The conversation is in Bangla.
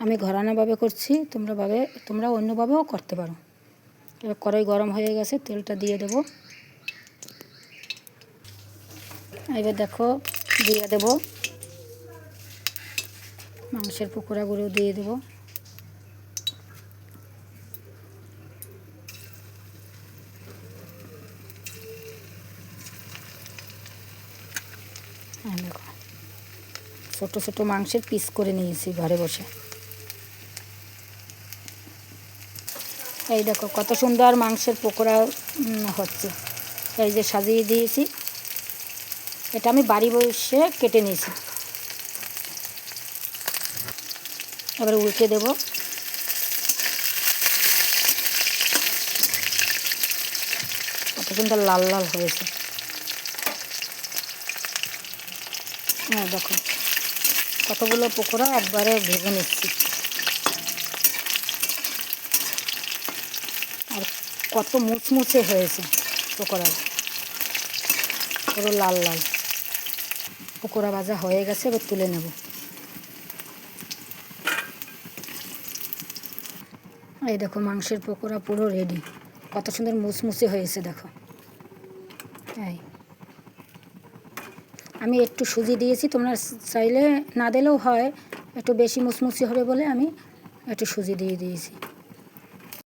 আমি ঘরানাভাবে করছি, তোমরা অন্যভাবেও করতে পারো। এবার কড়াই গরম হয়ে গেছে, তেলটা দিয়ে দেবো। এবার দেখো দিয়ে দেবো মাংসের পকোড়াগুলো দিয়ে দেবো। দেখো ছোটো ছোটো মাংসের পিস করে নিয়েছি ঘরে বসে। এই দেখো কত সুন্দর মাংসের পকোড়া হচ্ছে। এই যে সাজিয়ে দিয়েছি, এটা আমি বাড়ি বসে কেটে নিয়েছি। এবার উল্টে দেব। কত সুন্দর লাল লাল হয়েছে। হ্যাঁ দেখো কতগুলো পকোড়া একবারে ভেজে নিচ্ছি। আর কত মুচমুচে হয়েছে পকোড়া, পুরো লাল লাল। পকোড়া ভাজা হয়ে গেছে, এবার তুলে নেব। এই দেখো মাংসের পকোড়া পুরো রেডি। কত সুন্দর মুচমুচে হয়েছে দেখো। এই আমি একটু সুজি দিয়েছি, তোমরা চাইলে না দিলেও হয়, একটু বেশি মুচমুচে হবে বলে আমি একটু সুজি দিয়ে দিয়েছি।